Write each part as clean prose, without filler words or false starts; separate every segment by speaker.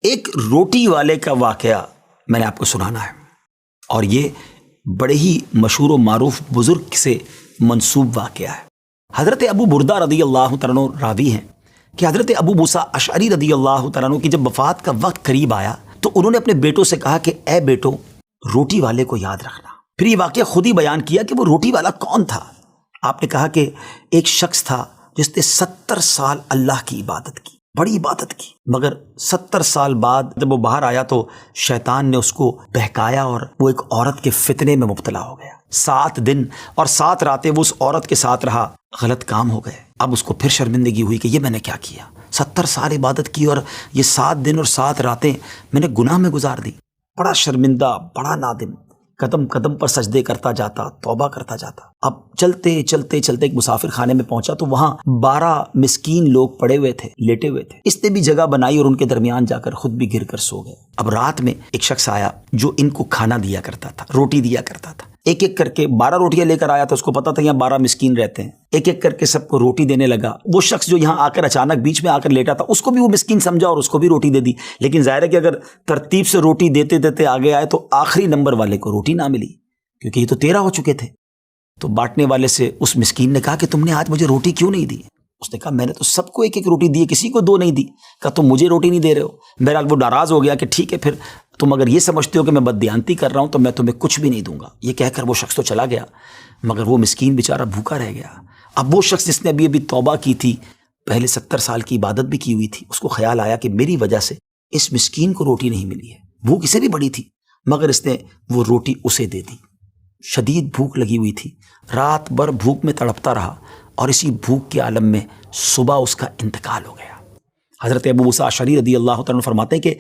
Speaker 1: ایک روٹی والے کا واقعہ میں نے آپ کو سنانا ہے، اور یہ بڑے ہی مشہور و معروف بزرگ سے منسوب واقعہ ہے۔ حضرت ابو بردہ رضی اللہ تعالیٰ عنہ راوی ہیں کہ حضرت ابو موسیٰ اشعری رضی اللہ تعالیٰ عنہ کی جب وفات کا وقت قریب آیا تو انہوں نے اپنے بیٹوں سے کہا کہ اے بیٹو، روٹی والے کو یاد رکھنا۔ پھر یہ واقعہ خود ہی بیان کیا کہ وہ روٹی والا کون تھا۔ آپ نے کہا کہ ایک شخص تھا جس نے 70 سال اللہ کی عبادت کی، بڑی عبادت کی، مگر 70 سال بعد جب وہ باہر آیا تو شیطان نے اس کو بہکایا اور وہ ایک عورت کے فتنے میں مبتلا ہو گیا۔ 7 دن اور 7 راتیں وہ اس عورت کے ساتھ رہا، غلط کام ہو گئے۔ اب اس کو پھر شرمندگی ہوئی کہ یہ میں نے کیا کیا، 70 سال عبادت کی اور یہ 7 دن اور 7 راتیں میں نے گناہ میں گزار دی۔ بڑا شرمندہ، بڑا نادم، قدم قدم پر سجدے کرتا جاتا، توبہ کرتا جاتا۔ اب چلتے چلتے چلتے ایک مسافر خانے میں پہنچا تو وہاں 12 مسکین لوگ پڑے ہوئے تھے، لیٹے ہوئے تھے۔ اس نے بھی جگہ بنائی اور ان کے درمیان جا کر خود بھی گر کر سو گئے۔ اب رات میں ایک شخص آیا جو ان کو کھانا دیا کرتا تھا، روٹی دیا کرتا تھا۔ ایک ایک کر کے 12 روٹیاں لے کر آیا تھا، اس کو پتا تھا یہاں 12 مسکین رہتے ہیں۔ ایک ایک کر کے سب کو روٹی دینے لگا۔ وہ شخص جو یہاں آ کر اچانک بیچ میں آ کر لیٹا تھا، اس کو بھی وہ مسکین سمجھا اور اس کو بھی روٹی دے دی۔ لیکن ظاہر ہے کہ اگر ترتیب سے روٹی دیتے دیتے آگے آئے تو آخری نمبر والے کو روٹی نہ ملی، کیونکہ یہ تو 13 ہو چکے تھے۔ تو بانٹنے والے سے اس مسکین نے کہا کہ تم نے آج مجھے روٹی کیوں نہیں دی؟ اس نے کہا میں نے تو سب کو ایک ایک روٹی دی، کسی کو 2 نہیں دی۔ کہا تم مجھے روٹی نہیں دے رہے ہو۔ بہرحال وہ ناراض ہو گیا کہ ٹھیک ہے، پھر تم اگر یہ سمجھتے ہو کہ میں بددیانتی کر رہا ہوں تو میں تمہیں کچھ بھی نہیں دوں گا۔ یہ کہہ کر وہ شخص تو چلا گیا، مگر وہ مسکین بیچارہ بھوکا رہ گیا۔ اب وہ شخص جس نے ابھی توبہ کی تھی، پہلے 70 سال کی عبادت بھی کی ہوئی تھی، اس کو خیال آیا کہ میری وجہ سے اس مسکین کو روٹی نہیں ملی ہے۔ بھوک اسے بھی بڑی تھی، مگر اس نے وہ روٹی اسے دے دی۔ شدید بھوک لگی ہوئی تھی، رات بھر بھوک میں تڑپتا رہا اور اسی بھوک کے عالم میں صبح اس کا انتقال ہو گیا۔ حضرت ابو موسیٰ اشعری رضی اللہ تعالیٰ عنہ فرماتے ہیں کہ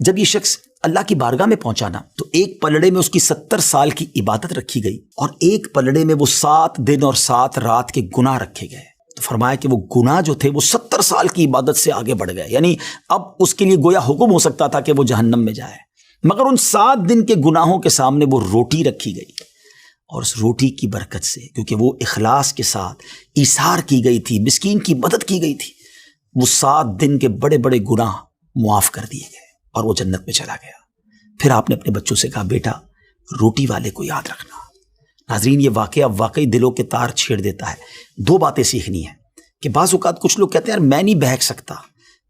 Speaker 1: جب یہ شخص اللہ کی بارگاہ میں پہنچا نا تو ایک پلڑے میں اس کی 70 سال کی عبادت رکھی گئی اور ایک پلڑے میں وہ 7 دن اور 7 رات کے گناہ رکھے گئے۔ تو فرمایا کہ وہ گناہ جو تھے وہ 70 سال کی عبادت سے آگے بڑھ گئے، یعنی اب اس کے لیے گویا حکم ہو سکتا تھا کہ وہ جہنم میں جائے، مگر ان 7 دن کے گناہوں کے سامنے وہ روٹی رکھی گئی، اور اس روٹی کی برکت سے، کیونکہ وہ اخلاص کے ساتھ ایثار کی گئی تھی، مسکین کی مدد کی گئی تھی، وہ 7 دن کے بڑے بڑے گناہ معاف کر دیے گئے اور وہ جنت میں چلا گیا۔ پھر آپ نے اپنے بچوں سے کہا بیٹا روٹی والے کو یاد رکھنا۔ ناظرین، یہ واقعہ واقعی دلوں کے تار چھیڑ دیتا ہے۔ 2 باتیں سیکھنی ہیں کہ بعض اوقات کچھ لوگ کہتے ہیں یار میں نہیں بہک سکتا،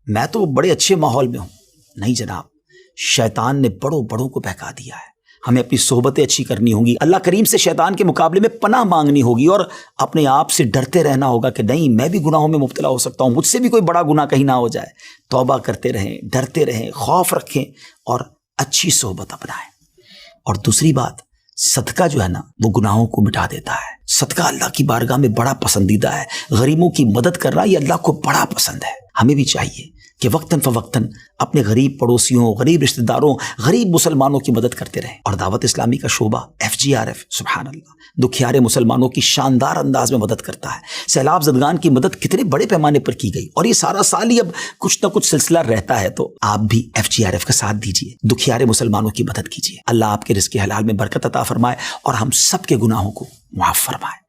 Speaker 1: میں تو بڑے اچھے ماحول میں ہوں۔ نہیں جناب، شیطان نے بڑوں بڑوں کو بہکا دیا ہے۔ ہمیں اپنی صحبتیں اچھی کرنی ہوں گی، اللہ کریم سے شیطان کے مقابلے میں پناہ مانگنی ہوگی اور اپنے آپ سے ڈرتے رہنا ہوگا کہ نہیں میں بھی گناہوں میں مبتلا ہو سکتا ہوں، مجھ سے بھی کوئی بڑا گناہ کہیں نہ ہو جائے۔ توبہ کرتے رہیں، ڈرتے رہیں، خوف رکھیں اور اچھی صحبت اپنائیں۔ اور دوسری بات، صدقہ جو ہے نا وہ گناہوں کو مٹا دیتا ہے۔ صدقہ اللہ کی بارگاہ میں بڑا پسندیدہ ہے، غریبوں کی مدد کرنا یہ اللہ کو بڑا پسند ہے۔ ہمیں بھی چاہیے کہ وقتاً فوقتاً اپنے غریب پڑوسیوں، غریب رشتہ داروں، غریب مسلمانوں کی مدد کرتے رہیں۔ اور دعوت اسلامی کا شعبہ FGRF سبحان اللہ دکھیارے مسلمانوں کی شاندار انداز میں مدد کرتا ہے۔ سیلاب زدگان کی مدد کتنے بڑے پیمانے پر کی گئی اور یہ سارا سال ہی اب کچھ نہ کچھ سلسلہ رہتا ہے، تو آپ بھی FGRF کا ساتھ دیجیے، دکھیارے مسلمانوں کی مدد کیجیے۔ اللہ آپ کے رزق حلال میں برکت عطا فرمائے اور ہم سب کے گناہوں کو معاف فرمائے۔